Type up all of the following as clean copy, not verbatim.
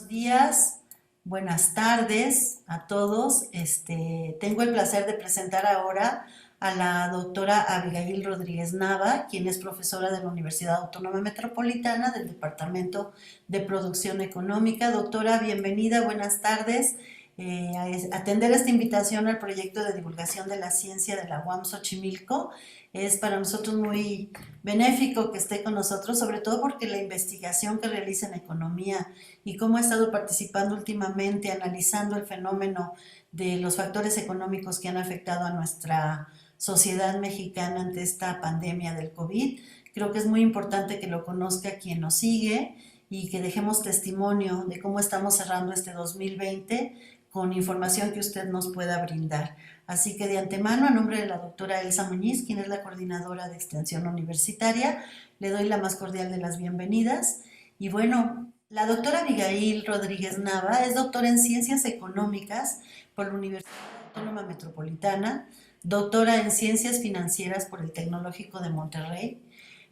Buenos días, buenas tardes a todos. Tengo el placer de presentar ahora a la doctora Abigail Rodríguez Nava, quien es profesora de la Universidad Autónoma Metropolitana del Departamento de Producción Económica. Doctora, bienvenida, buenas tardes. Atender esta invitación al proyecto de divulgación de la ciencia de la UAM Xochimilco es para nosotros muy benéfico que esté con nosotros, sobre todo porque la investigación que realiza en economía y cómo ha estado participando últimamente analizando el fenómeno de los factores económicos que han afectado a nuestra sociedad mexicana ante esta pandemia del COVID. Creo que es muy importante que lo conozca quien nos sigue y que dejemos testimonio de cómo estamos cerrando este 2020 con información que usted nos pueda brindar. Así que de antemano, a nombre de la doctora Elsa Muñiz, quien es la coordinadora de extensión universitaria, le doy la más cordial de las bienvenidas. Y bueno, la doctora Abigail Rodríguez Nava es doctora en Ciencias Económicas por la Universidad Autónoma Metropolitana, doctora en Ciencias Financieras por el Tecnológico de Monterrey,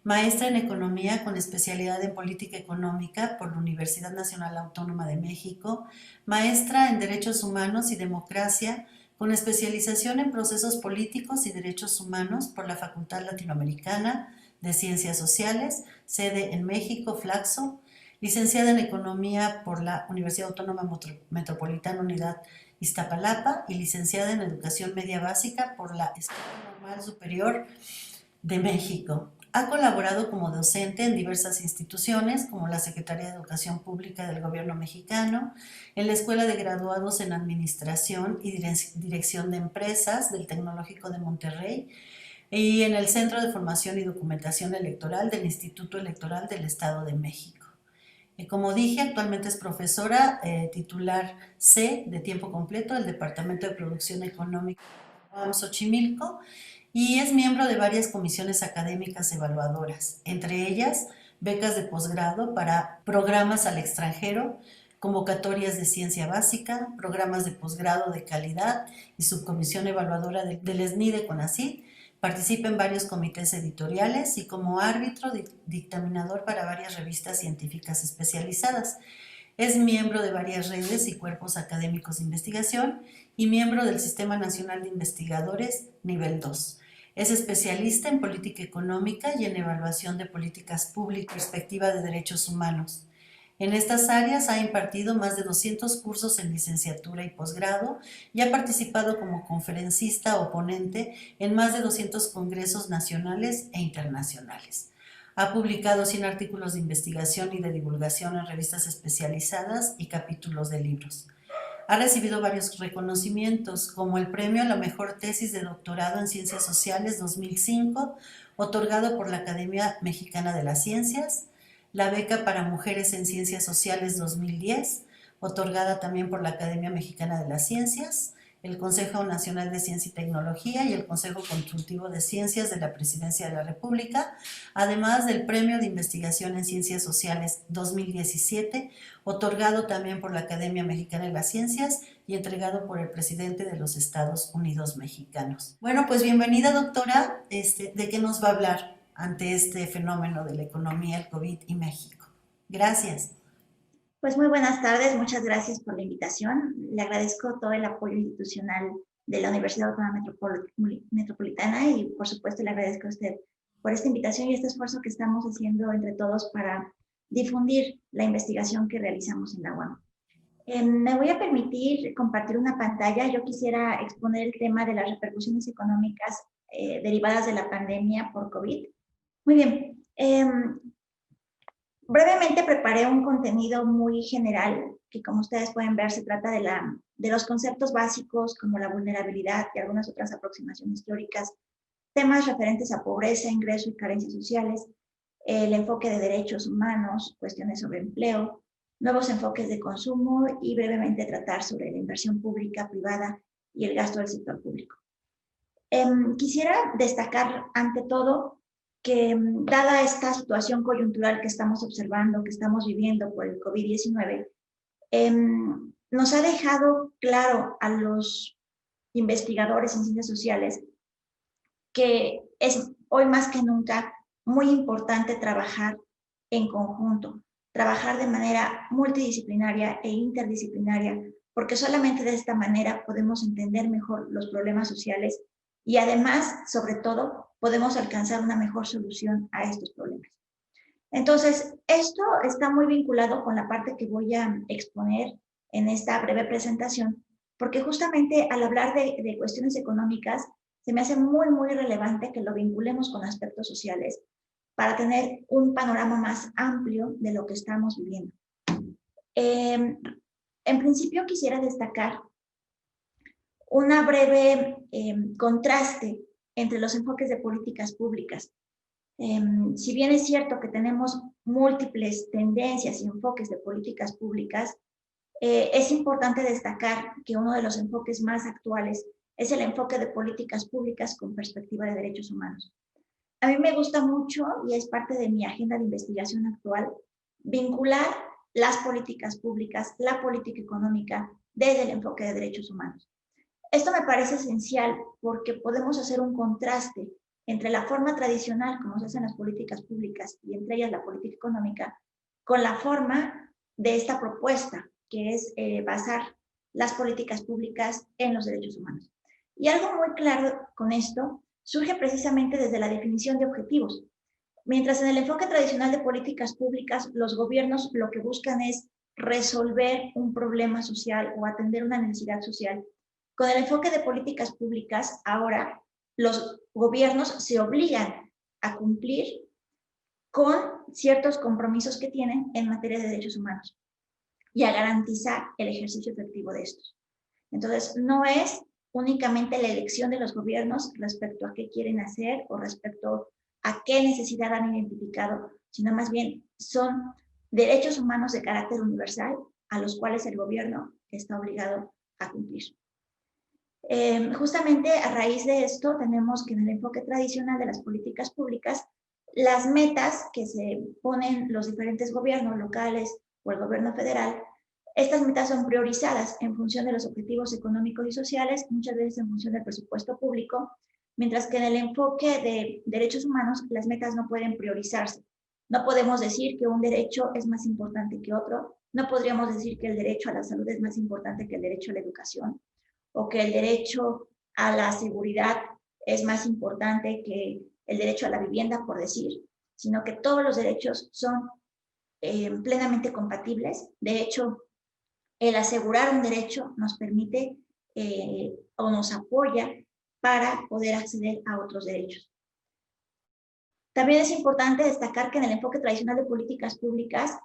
maestra en Economía con especialidad en Política Económica por la Universidad Nacional Autónoma de México, maestra en Derechos Humanos y Democracia con especialización en Procesos Políticos y Derechos Humanos por la Facultad Latinoamericana de Ciencias Sociales, sede en México, Flaxo, licenciada en Economía por la Universidad Autónoma Metropolitana Unidad Iztapalapa y licenciada en Educación Media Básica por la Escuela Normal Superior de México. Ha colaborado como docente en diversas instituciones, como la Secretaría de Educación Pública del Gobierno mexicano, en la Escuela de Graduados en Administración y Dirección de Empresas del Tecnológico de Monterrey y en el Centro de Formación y Documentación Electoral del Instituto Electoral del Estado de México. Como dije, actualmente es profesora titular C de tiempo completo del Departamento de Producción Económica de UAM Xochimilco y es miembro de varias comisiones académicas evaluadoras, entre ellas becas de posgrado para programas al extranjero, convocatorias de ciencia básica, programas de posgrado de calidad y subcomisión evaluadora del SNI de CONACYT. Participa en varios comités editoriales y como árbitro dictaminador para varias revistas científicas especializadas. Es miembro de varias redes y cuerpos académicos de investigación y miembro del Sistema Nacional de Investigadores Nivel 2. Es especialista en política económica y en evaluación de políticas públicas, perspectiva de derechos humanos. En estas áreas ha impartido más de 200 cursos en licenciatura y posgrado y ha participado como conferencista o ponente en más de 200 congresos nacionales e internacionales. Ha publicado 100 artículos de investigación y de divulgación en revistas especializadas y capítulos de libros. Ha recibido varios reconocimientos, como el premio a la mejor tesis de doctorado en Ciencias Sociales 2005, otorgado por la Academia Mexicana de las Ciencias, la beca para Mujeres en Ciencias Sociales 2010, otorgada también por la Academia Mexicana de las Ciencias, el Consejo Nacional de Ciencia y Tecnología y el Consejo Consultivo de Ciencias de la Presidencia de la República, además del Premio de Investigación en Ciencias Sociales 2017, otorgado también por la Academia Mexicana de las Ciencias y entregado por el presidente de los Estados Unidos mexicanos. Bueno, pues bienvenida, doctora. ¿De qué nos va a hablar ante este fenómeno de la economía, el COVID y México? Gracias. Pues muy buenas tardes, muchas gracias por la invitación. Le agradezco todo el apoyo institucional de la Universidad Autónoma Metropolitana y por supuesto le agradezco a usted por esta invitación y este esfuerzo que estamos haciendo entre todos para difundir la investigación que realizamos en la UAM. Me voy a permitir compartir una pantalla. Yo quisiera exponer el tema de las repercusiones económicas derivadas de la pandemia por COVID. Muy bien. Brevemente preparé un contenido muy general que, como ustedes pueden ver, se trata de los conceptos básicos como la vulnerabilidad y algunas otras aproximaciones teóricas, temas referentes a pobreza, ingreso y carencias sociales, el enfoque de derechos humanos, cuestiones sobre empleo, nuevos enfoques de consumo y brevemente tratar sobre la inversión pública, privada y el gasto del sector público. Quisiera destacar ante todo que dada esta situación coyuntural que estamos observando, que estamos viviendo por el COVID-19, nos ha dejado claro a los investigadores en ciencias sociales que es hoy más que nunca muy importante trabajar en conjunto, trabajar de manera multidisciplinaria e interdisciplinaria, porque solamente de esta manera podemos entender mejor los problemas sociales y además, sobre todo, podemos alcanzar una mejor solución a estos problemas. Entonces, esto está muy vinculado con la parte que voy a exponer en esta breve presentación, porque justamente al hablar de cuestiones económicas, se me hace muy, muy relevante que lo vinculemos con aspectos sociales para tener un panorama más amplio de lo que estamos viviendo. En principio quisiera destacar una breve contraste entre los enfoques de políticas públicas. Si bien es cierto que tenemos múltiples tendencias y enfoques de políticas públicas, es importante destacar que uno de los enfoques más actuales es el enfoque de políticas públicas con perspectiva de derechos humanos. A mí me gusta mucho, y es parte de mi agenda de investigación actual, vincular las políticas públicas, la política económica, desde el enfoque de derechos humanos. Esto me parece esencial porque podemos hacer un contraste entre la forma tradicional como se hacen las políticas públicas y entre ellas la política económica, con la forma de esta propuesta, que es basar las políticas públicas en los derechos humanos. Y algo muy claro con esto surge precisamente desde la definición de objetivos. Mientras en el enfoque tradicional de políticas públicas, los gobiernos lo que buscan es resolver un problema social o atender una necesidad social, con el enfoque de políticas públicas, ahora los gobiernos se obligan a cumplir con ciertos compromisos que tienen en materia de derechos humanos y a garantizar el ejercicio efectivo de estos. Entonces, no es únicamente la elección de los gobiernos respecto a qué quieren hacer o respecto a qué necesidad han identificado, sino más bien son derechos humanos de carácter universal a los cuales el gobierno está obligado a cumplir. Justamente a raíz de esto tenemos que en el enfoque tradicional de las políticas públicas, las metas que se ponen los diferentes gobiernos locales o el gobierno federal, estas metas son priorizadas en función de los objetivos económicos y sociales, muchas veces en función del presupuesto público, mientras que en el enfoque de derechos humanos las metas no pueden priorizarse. No podemos decir que un derecho es más importante que otro, no podríamos decir que el derecho a la salud es más importante que el derecho a la educación, o que el derecho a la seguridad es más importante que el derecho a la vivienda, por decir, sino que todos los derechos son plenamente compatibles. De hecho, el asegurar un derecho nos permite o nos apoya para poder acceder a otros derechos. También es importante destacar que en el enfoque tradicional de políticas públicas,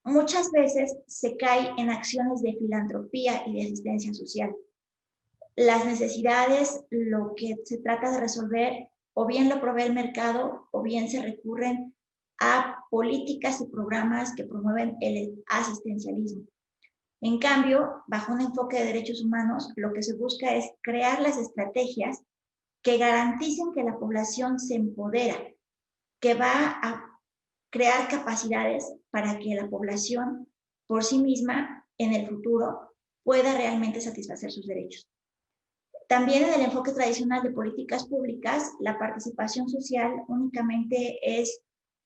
muchas veces se cae en acciones de filantropía y de asistencia social. Las necesidades, lo que se trata de resolver, o bien lo provee el mercado, o bien se recurren a políticas y programas que promueven el asistencialismo. En cambio, bajo un enfoque de derechos humanos, lo que se busca es crear las estrategias que garanticen que la población se empodera, que va a crear capacidades para que la población por sí misma en el futuro pueda realmente satisfacer sus derechos. También en el enfoque tradicional de políticas públicas, la participación social únicamente es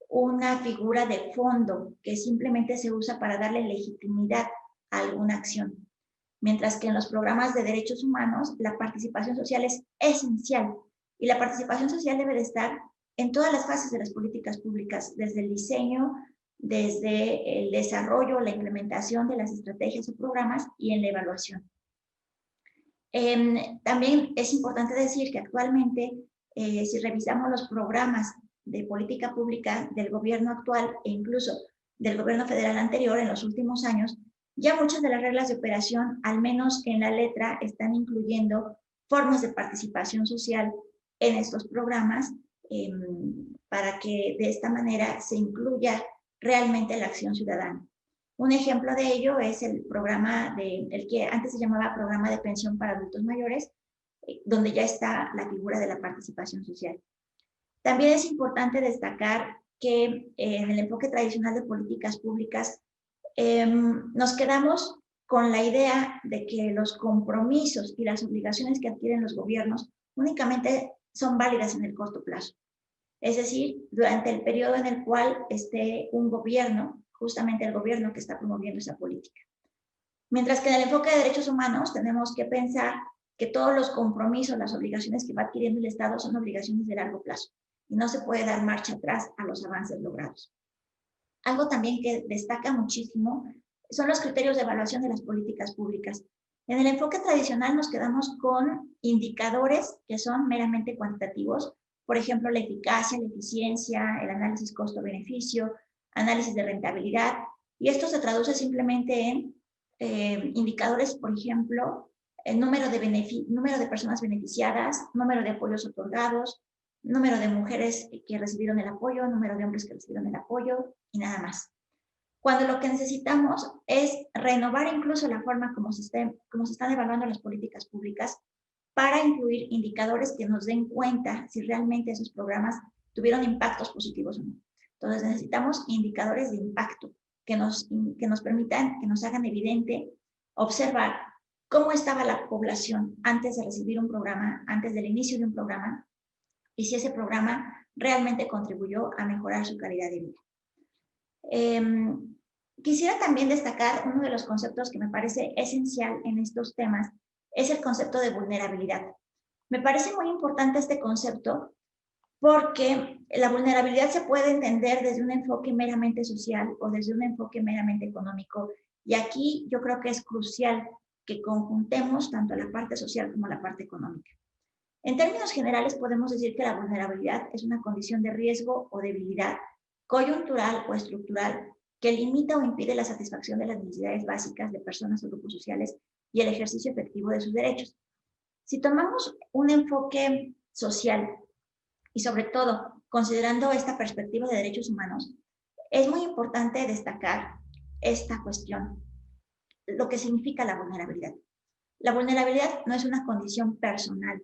una figura de fondo que simplemente se usa para darle legitimidad a alguna acción. Mientras que en los programas de derechos humanos, la participación social es esencial y la participación social debe de estar en todas las fases de las políticas públicas, desde el diseño, desde el desarrollo, la implementación de las estrategias o programas y en la evaluación. También es importante decir que actualmente, si revisamos los programas de política pública del gobierno actual e incluso del gobierno federal anterior en los últimos años, ya muchas de las reglas de operación, al menos en la letra, están incluyendo formas de participación social en estos programas para que de esta manera se incluya realmente la acción ciudadana. Un ejemplo de ello es el programa, el que antes se llamaba Programa de Pensión para Adultos Mayores, donde ya está la figura de la participación social. También es importante destacar que en el enfoque tradicional de políticas públicas nos quedamos con la idea de que los compromisos y las obligaciones que adquieren los gobiernos únicamente son válidas en el corto plazo. Es decir, durante el periodo en el cual esté un gobierno justamente el gobierno que está promoviendo esa política. Mientras que en el enfoque de derechos humanos tenemos que pensar que todos los compromisos, las obligaciones que va adquiriendo el Estado son obligaciones de largo plazo y no se puede dar marcha atrás a los avances logrados. Algo también que destaca muchísimo son los criterios de evaluación de las políticas públicas. En el enfoque tradicional nos quedamos con indicadores que son meramente cuantitativos, por ejemplo, la eficacia, la eficiencia, el análisis costo-beneficio, análisis de rentabilidad, y esto se traduce simplemente en indicadores, por ejemplo, el número de personas beneficiadas, número de apoyos otorgados, número de mujeres que recibieron el apoyo, número de hombres que recibieron el apoyo y nada más. Cuando lo que necesitamos es renovar incluso la forma como se están evaluando las políticas públicas para incluir indicadores que nos den cuenta si realmente esos programas tuvieron impactos positivos o no. Entonces necesitamos indicadores de impacto que nos permitan, que nos hagan evidente observar cómo estaba la población antes de recibir un programa, antes del inicio de un programa, y si ese programa realmente contribuyó a mejorar su calidad de vida. Quisiera también destacar uno de los conceptos que me parece esencial en estos temas, es el concepto de vulnerabilidad. Me parece muy importante este concepto porque la vulnerabilidad se puede entender desde un enfoque meramente social o desde un enfoque meramente económico, y aquí yo creo que es crucial que conjuntemos tanto la parte social como la parte económica. En términos generales, podemos decir que la vulnerabilidad es una condición de riesgo o debilidad coyuntural o estructural que limita o impide la satisfacción de las necesidades básicas de personas o grupos sociales y el ejercicio efectivo de sus derechos. Si tomamos un enfoque social y sobre todo considerando esta perspectiva de derechos humanos, es muy importante destacar esta cuestión, lo que significa la vulnerabilidad. La vulnerabilidad no es una condición personal,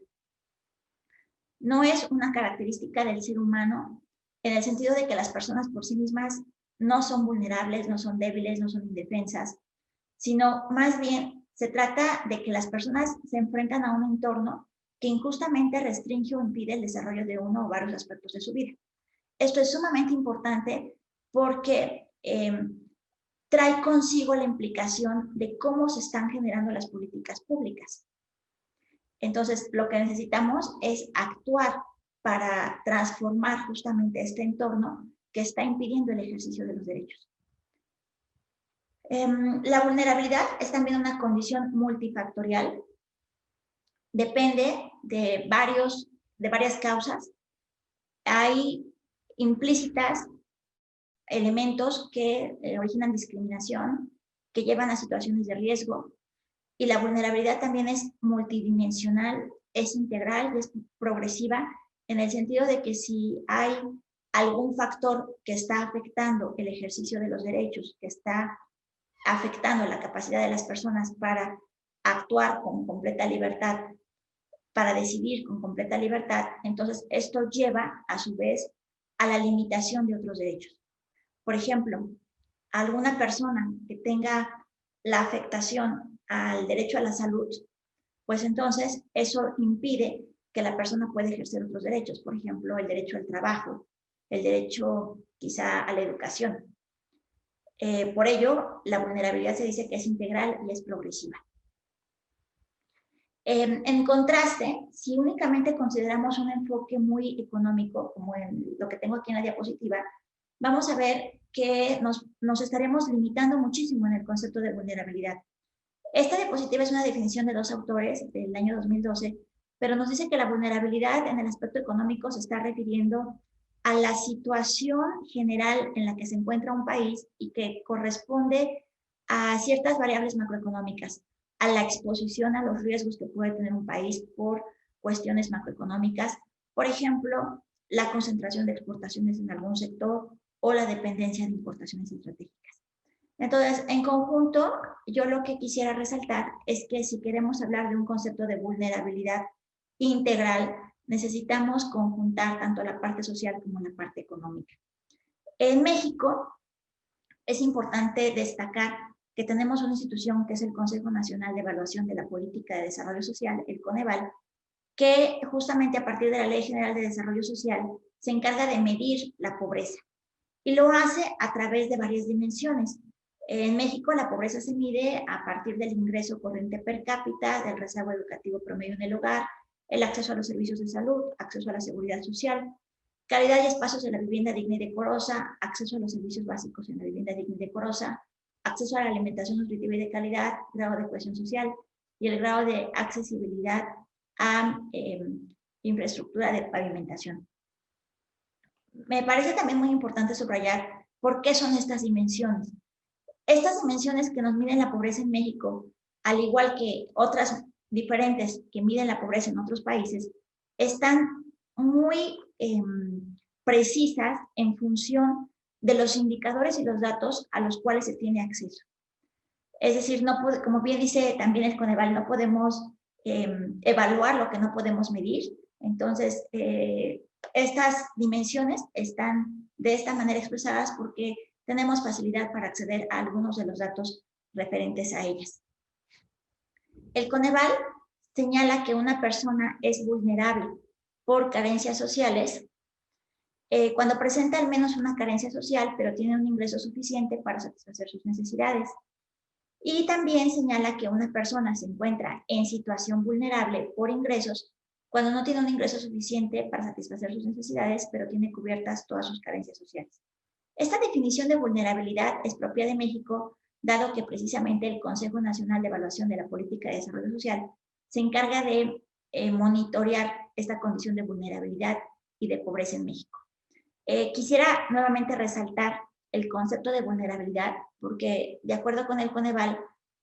no es una característica del ser humano en el sentido de que las personas por sí mismas no son vulnerables, no son débiles, no son indefensas, sino más bien se trata de que las personas se enfrentan a un entorno que injustamente restringe o impide el desarrollo de uno o varios aspectos de su vida. Esto es sumamente importante porque trae consigo la implicación de cómo se están generando las políticas públicas. Entonces, lo que necesitamos es actuar para transformar justamente este entorno que está impidiendo el ejercicio de los derechos. La vulnerabilidad es también una condición multifactorial. Depende de varias causas. Hay implícitas elementos que originan discriminación, que llevan a situaciones de riesgo, y la vulnerabilidad también es multidimensional, es integral y es progresiva en el sentido de que si hay algún factor que está afectando el ejercicio de los derechos, que está afectando la capacidad de las personas para actuar con completa libertad, para decidir con completa libertad, entonces esto lleva a su vez a la limitación de otros derechos. Por ejemplo, alguna persona que tenga la afectación al derecho a la salud, pues entonces eso impide que la persona pueda ejercer otros derechos, por ejemplo, el derecho al trabajo, el derecho quizá a la educación. Por ello, la vulnerabilidad se dice que es integral y es progresiva. En contraste, si únicamente consideramos un enfoque muy económico, como en lo que tengo aquí en la diapositiva, vamos a ver que nos estaremos limitando muchísimo en el concepto de vulnerabilidad. Esta diapositiva es una definición de dos autores del año 2012, pero nos dice que la vulnerabilidad en el aspecto económico se está refiriendo a la situación general en la que se encuentra un país y que corresponde a ciertas variables macroeconómicas, a la exposición a los riesgos que puede tener un país por cuestiones macroeconómicas, por ejemplo, la concentración de exportaciones en algún sector o la dependencia de importaciones estratégicas. Entonces, en conjunto, yo lo que quisiera resaltar es que si queremos hablar de un concepto de vulnerabilidad integral, necesitamos conjuntar tanto la parte social como la parte económica. En México, es importante destacar que tenemos una institución que es el Consejo Nacional de Evaluación de la Política de Desarrollo Social, el Coneval, que justamente a partir de la Ley General de Desarrollo Social se encarga de medir la pobreza. y lo hace a través de varias dimensiones. En México la pobreza se mide a partir del ingreso corriente per cápita, del rezago educativo promedio en el hogar, el acceso a los servicios de salud, acceso a la seguridad social, calidad y espacios en la vivienda digna y decorosa, acceso a los servicios básicos en la vivienda digna y decorosa, acceso a la alimentación nutritiva y de calidad, grado de cohesión social y el grado de accesibilidad a infraestructura de pavimentación. Me parece también muy importante subrayar por qué son estas dimensiones. Estas dimensiones que nos miden la pobreza en México, al igual que otras diferentes que miden la pobreza en otros países, están muy precisas en función de los indicadores y los datos a los cuales se tiene acceso. Es decir, no puede, como bien dice también el Coneval, no podemos evaluar lo que no podemos medir. Entonces, estas dimensiones están de esta manera expresadas porque tenemos facilidad para acceder a algunos de los datos referentes a ellas. El Coneval señala que una persona es vulnerable por carencias sociales cuando presenta al menos una carencia social, pero tiene un ingreso suficiente para satisfacer sus necesidades. Y también señala que una persona se encuentra en situación vulnerable por ingresos cuando no tiene un ingreso suficiente para satisfacer sus necesidades, pero tiene cubiertas todas sus carencias sociales. Esta definición de vulnerabilidad es propia de México, dado que precisamente el Consejo Nacional de Evaluación de la Política de Desarrollo Social se encarga de monitorear esta condición de vulnerabilidad y de pobreza en México. Quisiera nuevamente resaltar el concepto de vulnerabilidad, porque de acuerdo con el Coneval,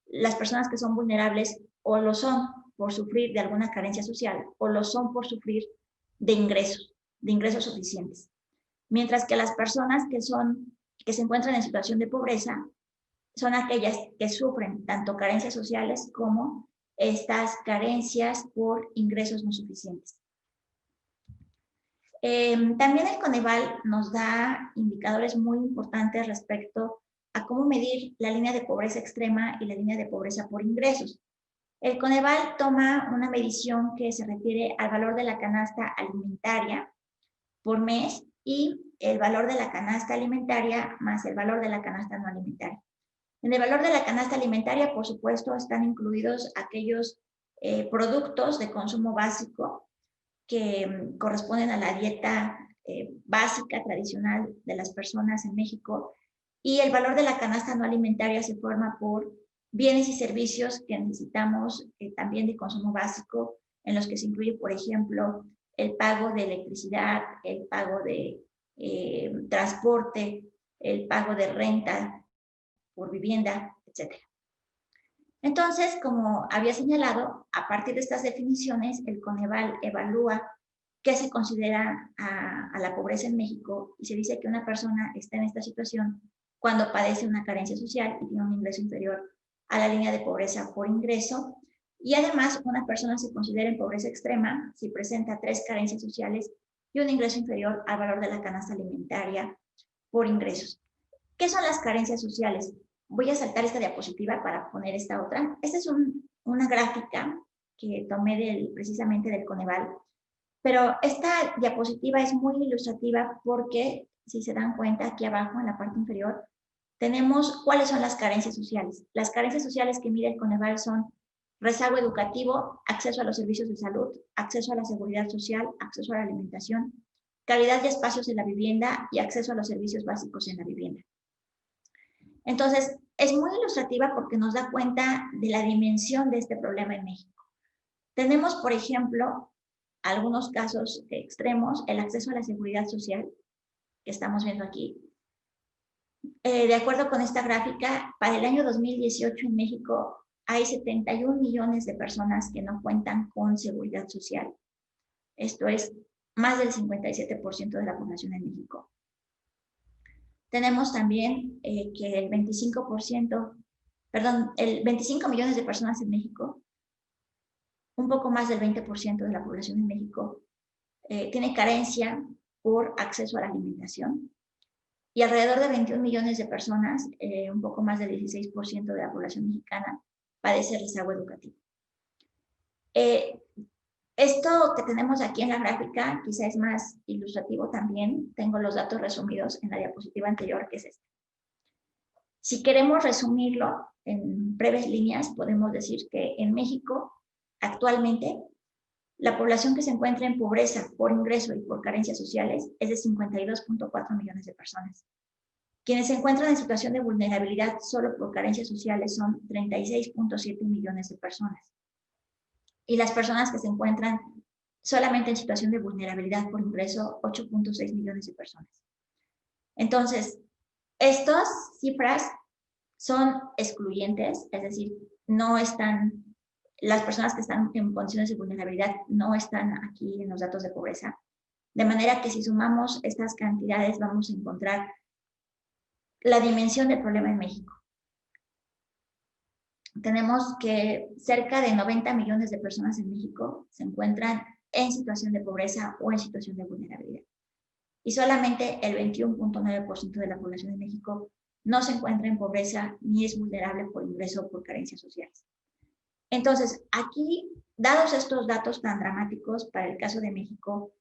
las personas que son vulnerables o lo son por sufrir de alguna carencia social o lo son por sufrir de ingresos suficientes. Mientras que las personas que se encuentran en situación de pobreza son aquellas que sufren tanto carencias sociales como estas carencias por ingresos no suficientes. También el Coneval nos da indicadores muy importantes respecto a cómo medir la línea de pobreza extrema y la línea de pobreza por ingresos. El Coneval toma una medición que se refiere al valor de la canasta alimentaria por mes y el valor de la canasta alimentaria más el valor de la canasta no alimentaria. En el valor de la canasta alimentaria, por supuesto, están incluidos aquellos productos de consumo básico que corresponden a la dieta básica, tradicional de las personas en México, y el valor de la canasta no alimentaria se forma por bienes y servicios que necesitamos también de consumo básico, en los que se incluye, por ejemplo, el pago de electricidad, el pago de transporte, el pago de renta por vivienda, etc. Entonces, como había señalado, a partir de estas definiciones, el Coneval evalúa qué se considera a la pobreza en México y se dice que una persona está en esta situación cuando padece una carencia social y tiene un ingreso inferior a la línea de pobreza por ingreso. Y además, una persona se considera en pobreza extrema si presenta 3 carencias sociales y un ingreso inferior al valor de la canasta alimentaria por ingresos. ¿Qué son las carencias sociales? Voy a saltar esta diapositiva para poner esta otra. Esta es una gráfica que tomé precisamente del Coneval, pero esta diapositiva es muy ilustrativa porque, si se dan cuenta, aquí abajo en la parte inferior, tenemos cuáles son las carencias sociales. Las carencias sociales que mide el Coneval son rezago educativo, acceso a los servicios de salud, acceso a la seguridad social, acceso a la alimentación, calidad de espacios en la vivienda y acceso a los servicios básicos en la vivienda. Entonces, es muy ilustrativa porque nos da cuenta de la dimensión de este problema en México. Tenemos, por ejemplo, algunos casos extremos, el acceso a la seguridad social, que estamos viendo aquí. De acuerdo con esta gráfica, para el año 2018 en México hay 71 millones de personas que no cuentan con seguridad social. Esto es más del 57% de la población en México. Tenemos también que el 25 millones de personas en México, un poco más del 20% de la población en México, tiene carencia por acceso a la alimentación. Y alrededor de 21 millones de personas, un poco más del 16% de la población mexicana, padece rezago educativo. Esto que tenemos aquí en la gráfica quizá es más ilustrativo también. Tengo los datos resumidos en la diapositiva anterior, que es esta. Si queremos resumirlo en breves líneas, podemos decir que en México, actualmente, la población que se encuentra en pobreza por ingreso y por carencias sociales es de 52.4 millones de personas. Quienes se encuentran en situación de vulnerabilidad solo por carencias sociales son 36.7 millones de personas. Y las personas que se encuentran solamente en situación de vulnerabilidad por ingreso, 8.6 millones de personas. Entonces, estas cifras son excluyentes, es decir, no están, las personas que están en condiciones de vulnerabilidad no están aquí en los datos de pobreza. De manera que si sumamos estas cantidades vamos a encontrar la dimensión del problema en México. Tenemos que cerca de 90 millones de personas en México se encuentran en situación de pobreza o en situación de vulnerabilidad. Y solamente el 21.9% de la población de México no se encuentra en pobreza ni es vulnerable por ingreso o por carencias sociales. Entonces, aquí, dados estos datos tan dramáticos para el caso de México,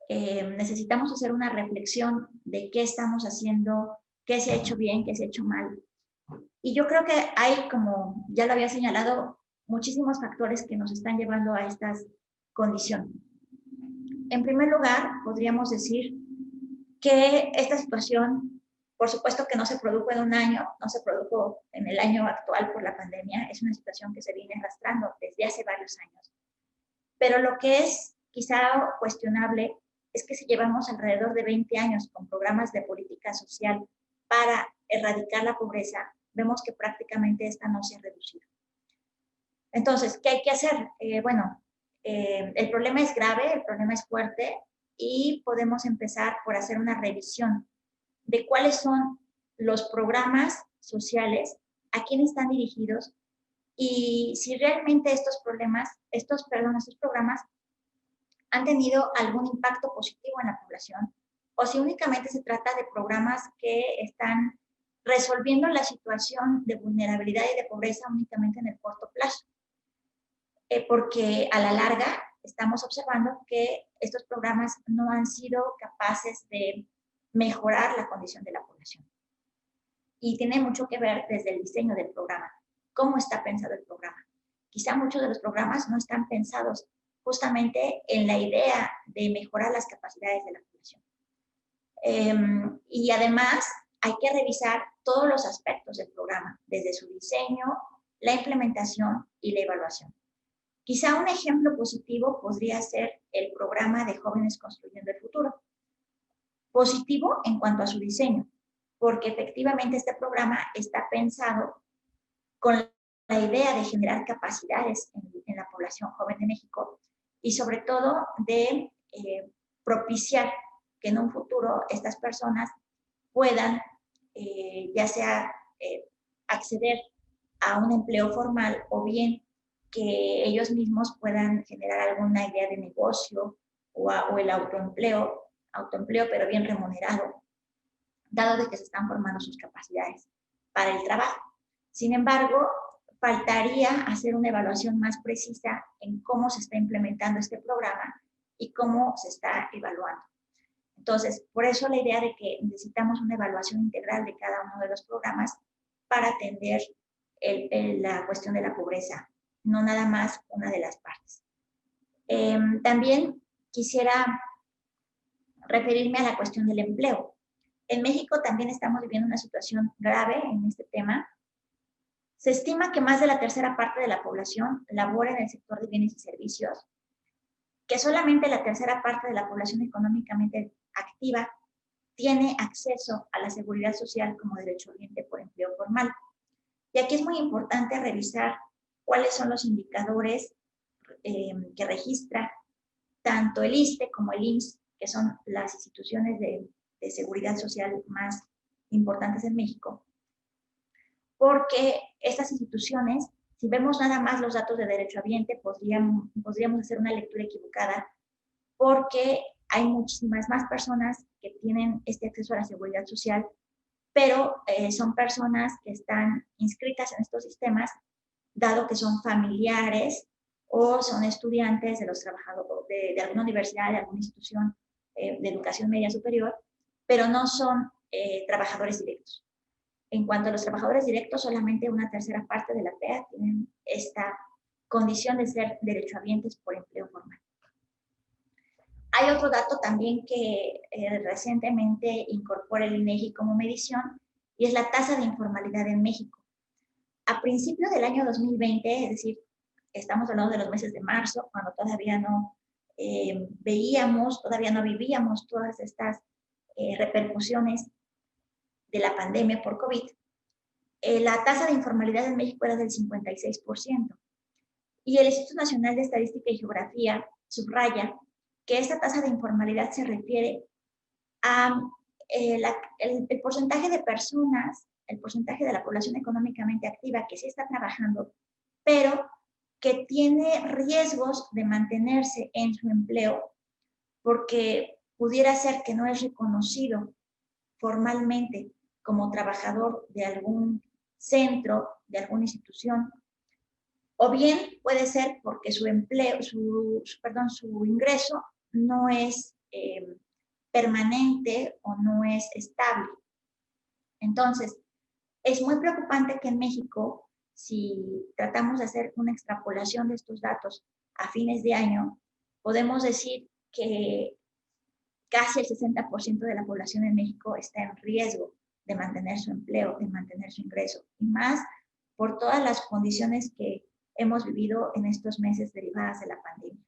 necesitamos hacer una reflexión de qué estamos haciendo, qué se ha hecho bien, qué se ha hecho mal. Y yo creo que hay, como ya lo había señalado, muchísimos factores que nos están llevando a estas condiciones. En primer lugar, podríamos decir que esta situación, por supuesto que no se produjo en un año, no se produjo en el año actual por la pandemia, es una situación que se viene arrastrando desde hace varios años. Pero lo que es quizá cuestionable es que si llevamos alrededor de 20 años con programas de política social para erradicar la pobreza, vemos que prácticamente esta no se ha reducido. Entonces, ¿qué hay que hacer? El problema es grave, el problema es fuerte y podemos empezar por hacer una revisión de cuáles son los programas sociales, a quién están dirigidos y si realmente estos programas han tenido algún impacto positivo en la población o si únicamente se trata de programas que están resolviendo la situación de vulnerabilidad y de pobreza únicamente en el corto plazo. Porque a la larga estamos observando que estos programas no han sido capaces de mejorar la condición de la población. Y tiene mucho que ver desde el diseño del programa, cómo está pensado el programa. Quizá muchos de los programas no están pensados justamente en la idea de mejorar las capacidades de la población. Y además hay que revisar todos los aspectos del programa, desde su diseño, la implementación y la evaluación. Quizá un ejemplo positivo podría ser el programa de Jóvenes Construyendo el Futuro. Positivo en cuanto a su diseño, porque efectivamente este programa está pensado con la idea de generar capacidades en la población joven de México y sobre todo de propiciar que en un futuro estas personas puedan ya sea acceder a un empleo formal o bien que ellos mismos puedan generar alguna idea de negocio o el autoempleo, pero bien remunerado, dado de que se están formando sus capacidades para el trabajo. Sin embargo, faltaría hacer una evaluación más precisa en cómo se está implementando este programa y cómo se está evaluando. Entonces, por eso la idea de que necesitamos una evaluación integral de cada uno de los programas para atender la cuestión de la pobreza, no nada más una de las partes. También quisiera referirme a la cuestión del empleo. En México también estamos viviendo una situación grave en este tema. Se estima que más de la tercera parte de la población labora en el sector de bienes y servicios, que solamente la tercera parte de la población económicamente activa tiene acceso a la seguridad social como derechohabiente por empleo formal. Y aquí es muy importante revisar cuáles son los indicadores que registra tanto el ISSSTE como el IMSS, que son las instituciones de seguridad social más importantes en México, porque estas instituciones, si vemos nada más los datos de derechohabiente, podríamos hacer una lectura equivocada, porque hay muchísimas más personas que tienen este acceso a la seguridad social, pero son personas que están inscritas en estos sistemas, dado que son familiares o son estudiantes de los trabajadores de alguna universidad, de alguna institución de educación media superior, pero no son trabajadores directos. En cuanto a los trabajadores directos, solamente una tercera parte de la PEA tienen esta condición de ser derechohabientes por empleo formal. Hay otro dato también que recientemente incorpora el INEGI como medición, y es la tasa de informalidad en México. A principios del año 2020, es decir, estamos hablando de los meses de marzo, cuando todavía no veíamos, todavía no vivíamos todas estas repercusiones de la pandemia por COVID, la tasa de informalidad en México era del 56%. Y el Instituto Nacional de Estadística y Geografía subraya que esta tasa de informalidad se refiere a el porcentaje de personas, el porcentaje de la población económicamente activa que sí está trabajando, pero que tiene riesgos de mantenerse en su empleo porque pudiera ser que no es reconocido formalmente como trabajador de algún centro, de alguna institución, o bien puede ser porque su empleo, su ingreso no es permanente o no es estable. Entonces, es muy preocupante que en México, si tratamos de hacer una extrapolación de estos datos a fines de año, podemos decir que casi el 60% de la población en México está en riesgo de mantener su empleo, de mantener su ingreso, y más por todas las condiciones que hemos vivido en estos meses derivadas de la pandemia.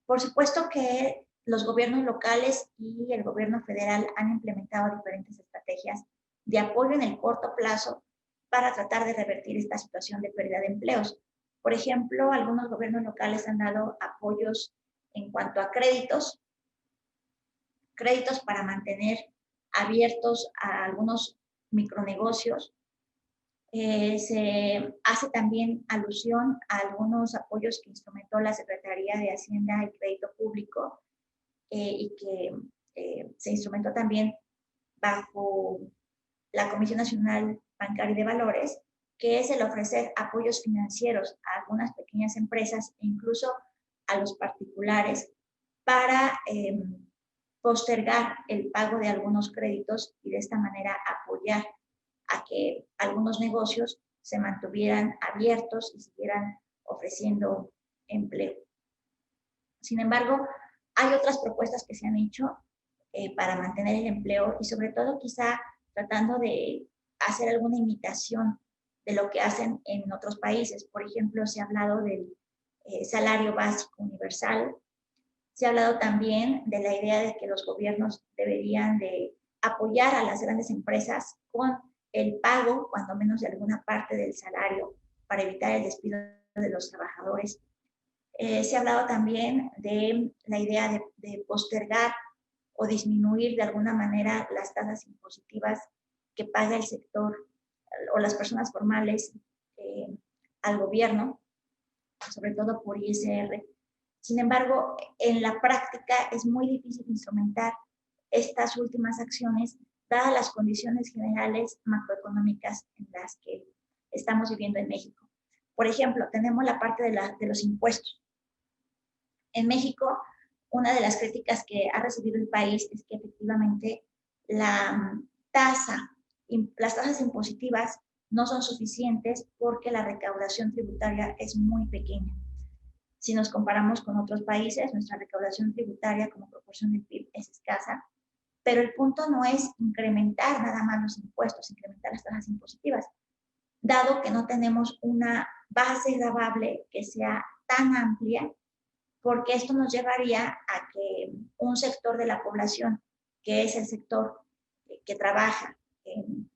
Por supuesto que los gobiernos locales y el gobierno federal han implementado diferentes estrategias de apoyo en el corto plazo para tratar de revertir esta situación de pérdida de empleos. Por ejemplo, algunos gobiernos locales han dado apoyos en cuanto a créditos para mantener abiertos a algunos micronegocios. Se hace también alusión a algunos apoyos que instrumentó la Secretaría de Hacienda y Crédito Público y que se instrumentó también bajo la Comisión Nacional Bancaria y de Valores, que es el ofrecer apoyos financieros a algunas pequeñas empresas e incluso a los particulares para postergar el pago de algunos créditos y de esta manera apoyar a que algunos negocios se mantuvieran abiertos y siguieran ofreciendo empleo. Sin embargo, hay otras propuestas que se han hecho para mantener el empleo y sobre todo quizá tratando de hacer alguna imitación de lo que hacen en otros países. Por ejemplo, se ha hablado del salario básico universal. Se ha hablado también de la idea de que los gobiernos deberían de apoyar a las grandes empresas con el pago, cuando menos de alguna parte del salario, para evitar el despido de los trabajadores. Se ha hablado también de la idea de postergar o disminuir de alguna manera las tasas impositivas que paga el sector o las personas formales al gobierno, sobre todo por ISR. Sin embargo, en la práctica es muy difícil instrumentar estas últimas acciones dadas las condiciones generales macroeconómicas en las que estamos viviendo en México. Por ejemplo, tenemos la parte de los impuestos. En México, una de las críticas que ha recibido el país es que efectivamente las tasas impositivas no son suficientes porque la recaudación tributaria es muy pequeña. Si nos comparamos con otros países, nuestra recaudación tributaria como proporción del PIB es escasa, pero el punto no es incrementar nada más los impuestos, incrementar las tasas impositivas, dado que no tenemos una base gravable que sea tan amplia, porque esto nos llevaría a que un sector de la población, que es el sector que trabaja en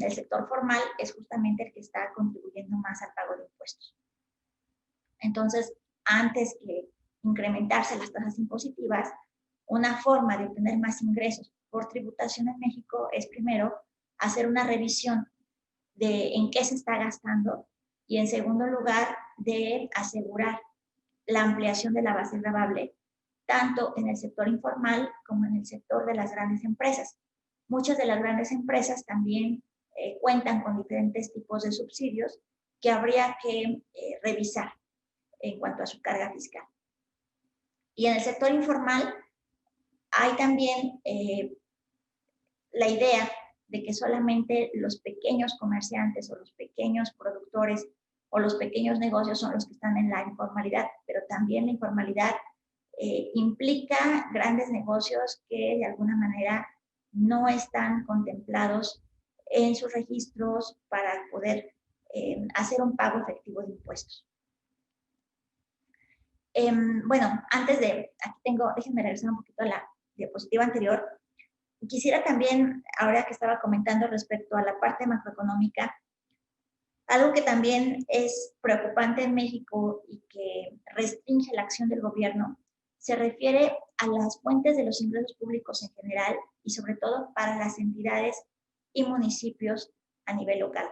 el sector formal, es justamente el que está contribuyendo más al pago de impuestos. Entonces, antes que incrementarse las tasas impositivas, una forma de obtener más ingresos por tributación en México es primero hacer una revisión de en qué se está gastando y en segundo lugar de asegurar la ampliación de la base gravable tanto en el sector informal como en el sector de las grandes empresas. Muchas de las grandes empresas también cuentan con diferentes tipos de subsidios que habría que revisar en cuanto a su carga fiscal. Y en el sector informal hay también la idea de que solamente los pequeños comerciantes o los pequeños productores o los pequeños negocios son los que están en la informalidad, pero también la informalidad implica grandes negocios que de alguna manera no están contemplados en sus registros para poder hacer un pago efectivo de impuestos. Bueno, antes de, aquí tengo, déjenme regresar un poquito a la diapositiva anterior. Quisiera también, ahora que estaba comentando respecto a la parte macroeconómica, algo que también es preocupante en México y que restringe la acción del gobierno, se refiere a las fuentes de los ingresos públicos en general y sobre todo para las entidades y municipios a nivel local.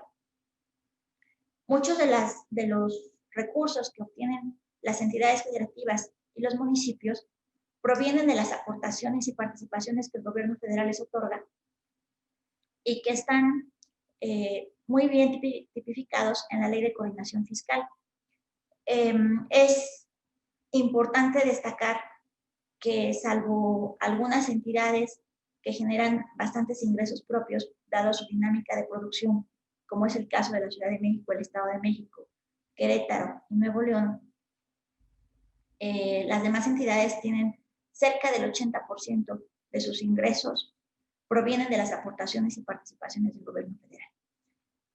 Muchos de los recursos que obtienen las entidades federativas y los municipios provienen de las aportaciones y participaciones que el gobierno federal les otorga y que están muy bien tipificados en la Ley de Coordinación Fiscal. Es importante destacar que salvo algunas entidades que generan bastantes ingresos propios, dado su dinámica de producción, como es el caso de la Ciudad de México, el Estado de México, Querétaro y Nuevo León, las demás entidades tienen cerca del 80% de sus ingresos provienen de las aportaciones y participaciones del gobierno federal.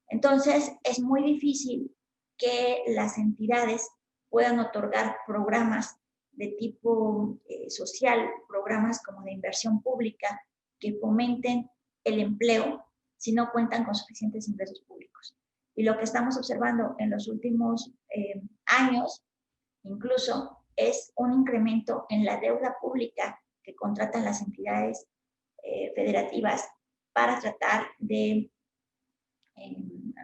Entonces, es muy difícil que las entidades puedan otorgar programas de tipo social, programas como de inversión pública que fomenten el empleo si no cuentan con suficientes ingresos públicos. Y lo que estamos observando en los últimos años, incluso, es un incremento en la deuda pública que contratan las entidades federativas para tratar de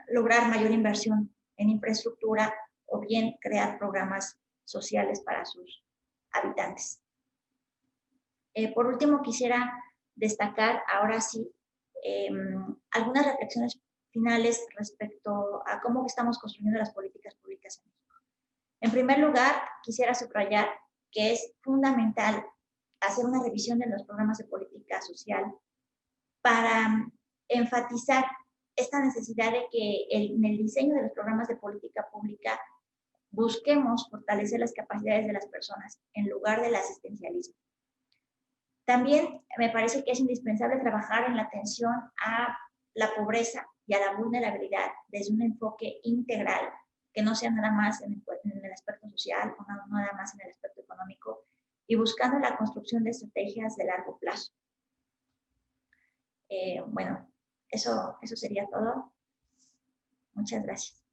lograr mayor inversión en infraestructura o bien crear programas sociales para sus habitantes. Por último, quisiera destacar ahora sí algunas reflexiones finales respecto a cómo estamos construyendo las políticas públicas en México. En primer lugar, quisiera subrayar que es fundamental hacer una revisión de los programas de política social para enfatizar esta necesidad de que en el diseño de los programas de política pública busquemos fortalecer las capacidades de las personas en lugar del asistencialismo. También me parece que es indispensable trabajar en la atención a la pobreza y a la vulnerabilidad desde un enfoque integral, que no sea nada más en el aspecto social o no nada más en el aspecto económico, y buscando la construcción de estrategias de largo plazo. Bueno, eso sería todo. Muchas gracias.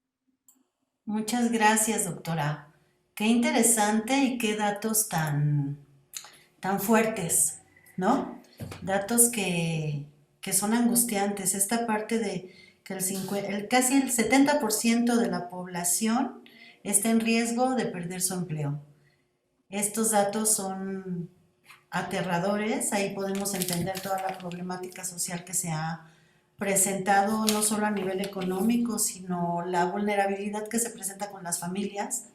Muchas gracias, doctora. Qué interesante y qué datos tan fuertes, ¿no? Datos que son angustiantes. Esta parte de que casi el 70% de la población está en riesgo de perder su empleo. Estos datos son aterradores. Ahí podemos entender toda la problemática social que se ha presentado, no solo a nivel económico, sino la vulnerabilidad que se presenta con las familias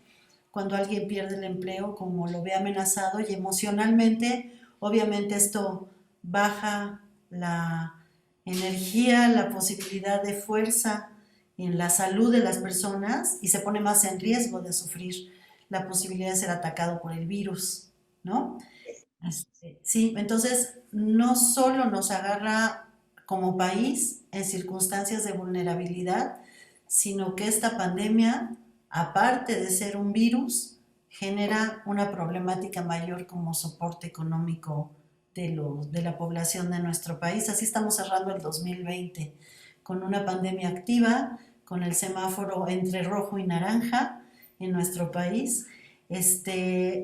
cuando alguien pierde el empleo, como lo ve amenazado, y emocionalmente, obviamente esto baja la energía, la posibilidad de fuerza en la salud de las personas y se pone más en riesgo de sufrir la posibilidad de ser atacado por el virus, ¿no? Sí, entonces no solo nos agarra como país en circunstancias de vulnerabilidad, sino que esta pandemia, aparte de ser un virus, genera una problemática mayor como soporte económico de la población de nuestro país. Así estamos cerrando el 2020 con una pandemia activa, con el semáforo entre rojo y naranja en nuestro país,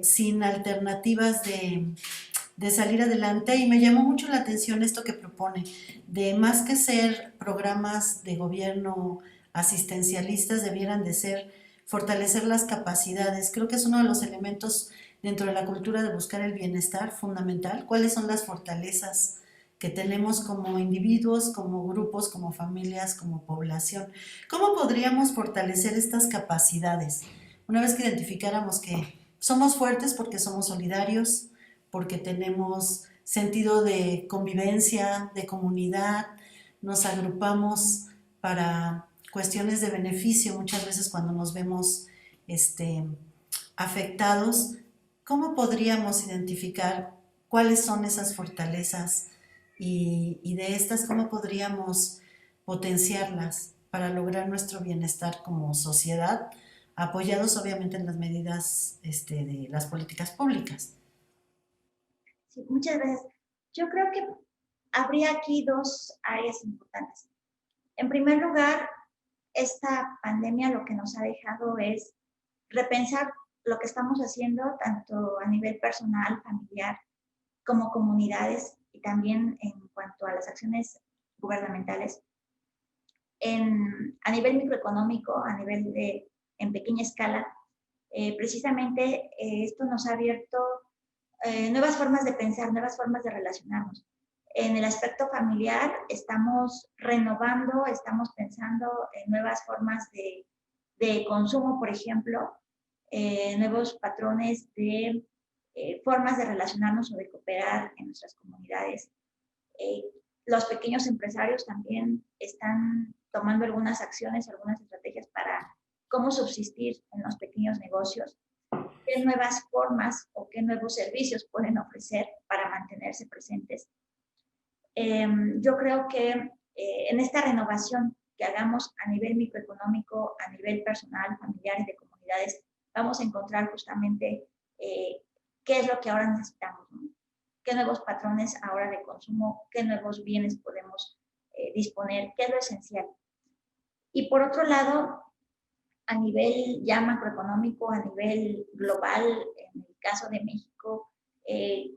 sin alternativas de salir adelante, y me llamó mucho la atención esto que propone, de más que ser programas de gobierno asistencialistas, debieran de ser fortalecer las capacidades. Creo que es uno de los elementos dentro de la cultura de buscar el bienestar fundamental. ¿Cuáles son las fortalezas que tenemos como individuos, como grupos, como familias, como población. ¿Cómo podríamos fortalecer estas capacidades? Una vez que identificáramos que somos fuertes porque somos solidarios, porque tenemos sentido de convivencia, de comunidad, nos agrupamos para cuestiones de beneficio muchas veces cuando nos vemos este, afectados, ¿cómo podríamos identificar cuáles son esas fortalezas y de estas cómo podríamos potenciarlas para lograr nuestro bienestar como sociedad, apoyados obviamente en las medidas de las políticas públicas? Sí, muchas gracias. Yo creo que habría aquí dos áreas importantes. En primer lugar, esta pandemia lo que nos ha dejado es repensar lo que estamos haciendo tanto a nivel personal, familiar, como comunidades y también en cuanto a las acciones gubernamentales. A nivel microeconómico, a nivel en pequeña escala, precisamente esto nos ha abierto nuevas formas de pensar, nuevas formas de relacionarnos. En el aspecto familiar estamos renovando, estamos pensando en nuevas formas de consumo, por ejemplo, nuevos patrones de formas de relacionarnos o de cooperar en nuestras comunidades. Eh, los pequeños empresarios también están tomando algunas acciones, algunas estrategias para cómo subsistir en los pequeños negocios, qué nuevas formas o qué nuevos servicios pueden ofrecer para mantenerse presentes. Yo creo que en esta renovación que hagamos a nivel microeconómico, a nivel personal, familiar y de comunidades, vamos a encontrar justamente qué es lo que ahora necesitamos, ¿no? Qué nuevos patrones ahora de consumo, qué nuevos bienes podemos disponer, qué es lo esencial. Y por otro lado, a nivel ya macroeconómico, a nivel global, en el caso de México,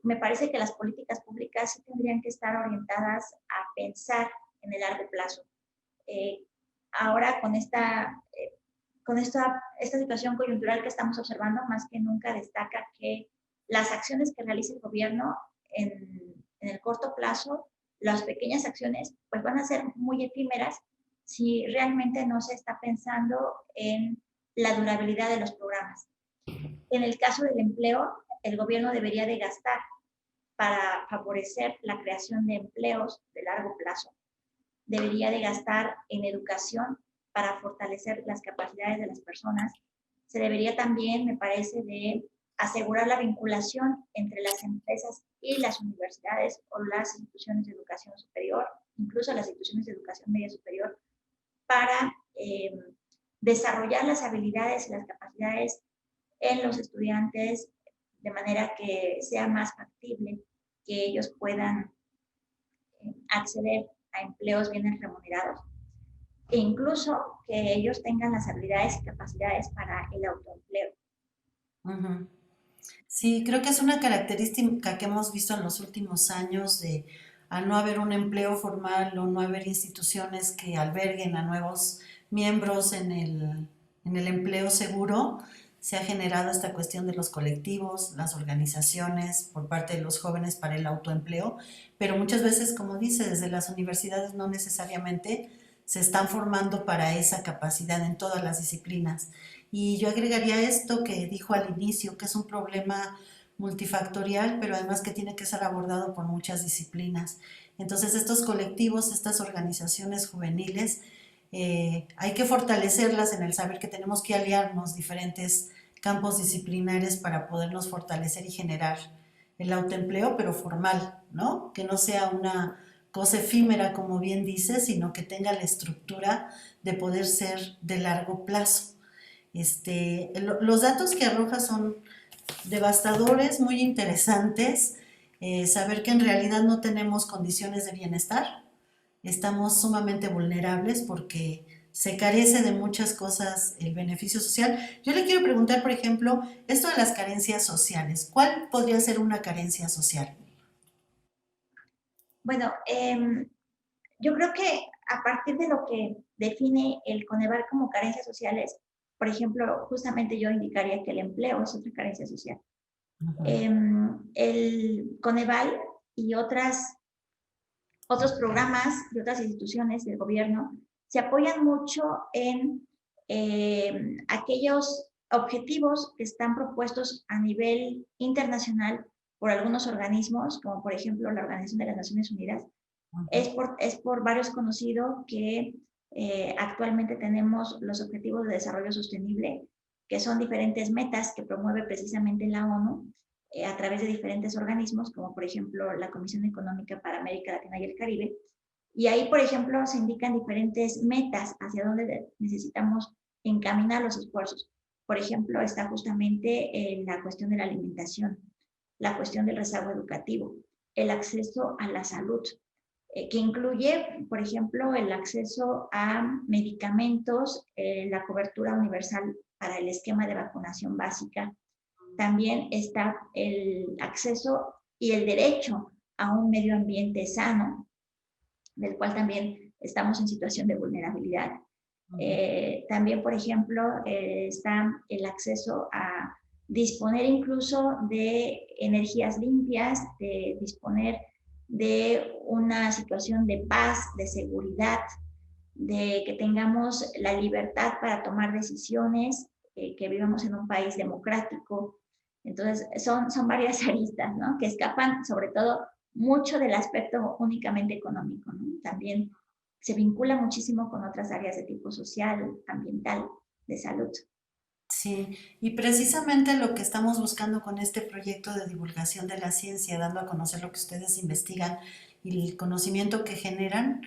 me parece que las políticas públicas sí tendrían que estar orientadas a pensar en el largo plazo. Eh, ahora esta situación coyuntural que estamos observando, más que nunca destaca que las acciones que realiza el gobierno en el corto plazo, las pequeñas acciones, pues van a ser muy efímeras si realmente no se está pensando en la durabilidad de los programas. En el caso del empleo, el gobierno debería de gastar para favorecer la creación de empleos de largo plazo. Debería de gastar en educación para fortalecer las capacidades de las personas. Se debería también, me parece, de asegurar la vinculación entre las empresas y las universidades o las instituciones de educación superior, incluso las instituciones de educación media superior, para desarrollar las habilidades y las capacidades en los estudiantes de manera que sea más factible que ellos puedan acceder a empleos bien remunerados e incluso que ellos tengan las habilidades y capacidades para el autoempleo. Ujú. Sí, creo que es una característica que hemos visto en los últimos años de al no haber un empleo formal o no haber instituciones que alberguen a nuevos miembros en el empleo seguro, se ha generado esta cuestión de los colectivos, las organizaciones por parte de los jóvenes para el autoempleo, pero muchas veces, como dice, desde las universidades no necesariamente se están formando para esa capacidad en todas las disciplinas. Y yo agregaría esto que dijo al inicio, que es un problema multifactorial, pero además que tiene que ser abordado por muchas disciplinas. Entonces, estos colectivos, estas organizaciones juveniles, hay que fortalecerlas en el saber que tenemos que aliarnos diferentes campos disciplinares para podernos fortalecer y generar el autoempleo, pero formal, ¿no? Que no sea una cosa efímera, como bien dice, sino que tenga la estructura de poder ser de largo plazo. Los datos que arroja son devastadores, muy interesantes. Saber que en realidad no tenemos condiciones de bienestar, estamos sumamente vulnerables porque se carece de muchas cosas el beneficio social. Yo le quiero preguntar, por ejemplo, esto de las carencias sociales. ¿Cuál podría ser una carencia social? Bueno, yo creo que a partir de lo que define el Coneval como carencias sociales, por ejemplo, justamente yo indicaría que el empleo es otra carencia social. Uh -huh. El Coneval y otras otros programas de otras instituciones del gobierno se apoyan mucho en aquellos objetivos que están propuestos a nivel internacional por algunos organismos, como por ejemplo la Organización de las Naciones Unidas. Es por varios conocido que actualmente tenemos los Objetivos de Desarrollo Sostenible, que son diferentes metas que promueve precisamente la ONU a través de diferentes organismos, como por ejemplo la Comisión Económica para América Latina y el Caribe. Y ahí, por ejemplo, se indican diferentes metas hacia donde necesitamos encaminar los esfuerzos. Por ejemplo, está justamente la cuestión de la alimentación, la cuestión del rezago educativo, el acceso a la salud, que incluye, por ejemplo, el acceso a medicamentos, la cobertura universal para el esquema de vacunación básica. También está el acceso y el derecho a un medio ambiente sano, del cual también estamos en situación de vulnerabilidad. También, por ejemplo, está el acceso a disponer incluso de energías limpias, de disponer de una situación de paz, de seguridad, de que tengamos la libertad para tomar decisiones, que vivamos en un país democrático. Entonces, son varias aristas, ¿no? Que escapan sobre todo mucho del aspecto únicamente económico, ¿no? También se vincula muchísimo con otras áreas de tipo social, ambiental, de salud. Sí, y precisamente lo que estamos buscando con este proyecto de divulgación de la ciencia, dando a conocer lo que ustedes investigan y el conocimiento que generan,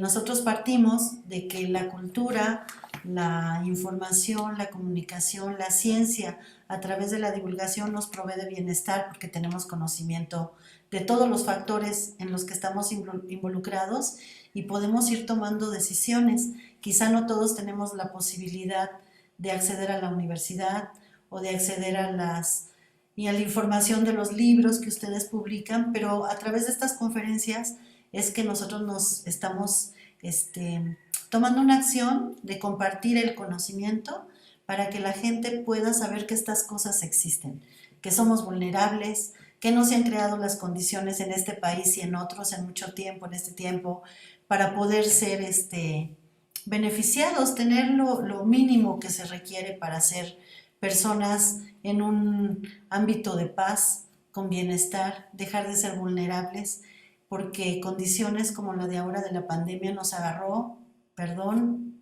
nosotros partimos de que la cultura, la información, la comunicación, la ciencia, a través de la divulgación nos provee de bienestar porque tenemos conocimiento de todos los factores en los que estamos involucrados y podemos ir tomando decisiones. Quizá no todos tenemos la posibilidad de acceder a la universidad o de acceder a y a la información de los libros que ustedes publican, pero a través de estas conferencias es que nosotros nos estamos tomando una acción de compartir el conocimiento para que la gente pueda saber que estas cosas existen, que somos vulnerables, que no se han creado las condiciones en este país y en otros en mucho tiempo, en este tiempo, para poder ser beneficiados, tener lo mínimo que se requiere para ser personas en un ámbito de paz, con bienestar, dejar de ser vulnerables, porque condiciones como la de ahora de la pandemia nos agarró, perdón,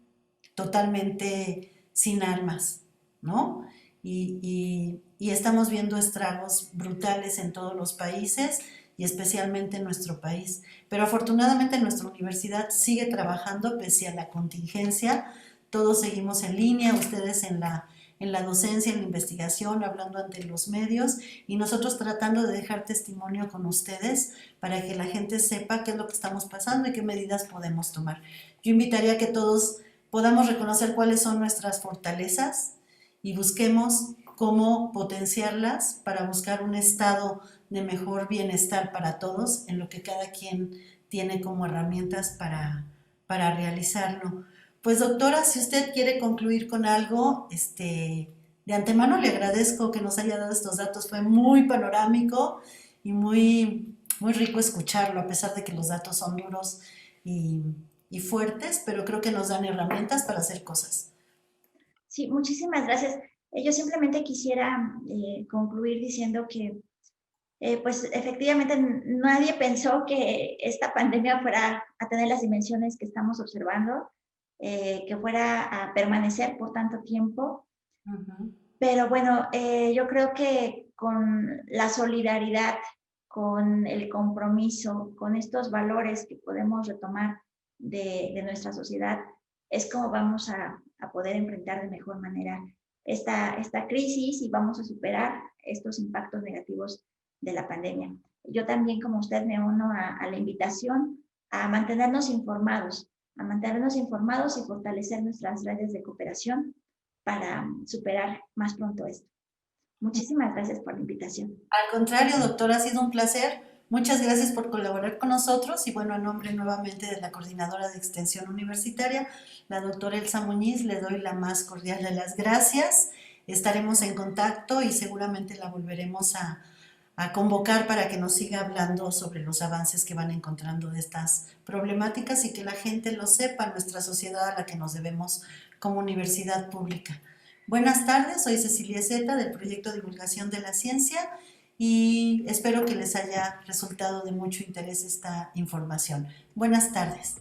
totalmente sin armas, ¿no? Y estamos viendo estragos brutales en todos los países y especialmente en nuestro país. Pero afortunadamente nuestra universidad sigue trabajando pese a la contingencia. Todos seguimos en línea, ustedes en la docencia, en la investigación, hablando ante los medios y nosotros tratando de dejar testimonio con ustedes para que la gente sepa qué es lo que estamos pasando y qué medidas podemos tomar. Yo invitaría a que todos podamos reconocer cuáles son nuestras fortalezas y busquemos cómo potenciarlas para buscar un estado de mejor bienestar para todos en lo que cada quien tiene como herramientas para realizarlo. Pues doctora, si usted quiere concluir con algo, de antemano le agradezco que nos haya dado estos datos, fue muy panorámico y muy rico escucharlo, a pesar de que los datos son duros y fuertes, pero creo que nos dan herramientas para hacer cosas. Sí, muchísimas gracias. Yo simplemente quisiera concluir diciendo que pues efectivamente nadie pensó que esta pandemia fuera a tener las dimensiones que estamos observando, que fuera a permanecer por tanto tiempo. Pero bueno, yo creo que con la solidaridad, con el compromiso, con estos valores que podemos retomar de nuestra sociedad, es como vamos a poder enfrentar de mejor manera esta crisis y vamos a superar estos impactos negativos de la pandemia. Yo también, como usted, me uno a la invitación a mantenernos informados y fortalecer nuestras redes de cooperación para superar más pronto esto. Muchísimas gracias por la invitación. Al contrario, doctora, ha sido un placer. Muchas gracias por colaborar con nosotros y bueno, a nombre nuevamente de la Coordinadora de Extensión Universitaria, la doctora Elsa Muñiz, le doy la más cordial de las gracias. Estaremos en contacto y seguramente la volveremos a convocar para que nos siga hablando sobre los avances que van encontrando de estas problemáticas y que la gente lo sepa, nuestra sociedad a la que nos debemos como universidad pública. Buenas tardes, soy Cecilia Zeta del proyecto Divulgación de la Ciencia y espero que les haya resultado de mucho interés esta información. Buenas tardes.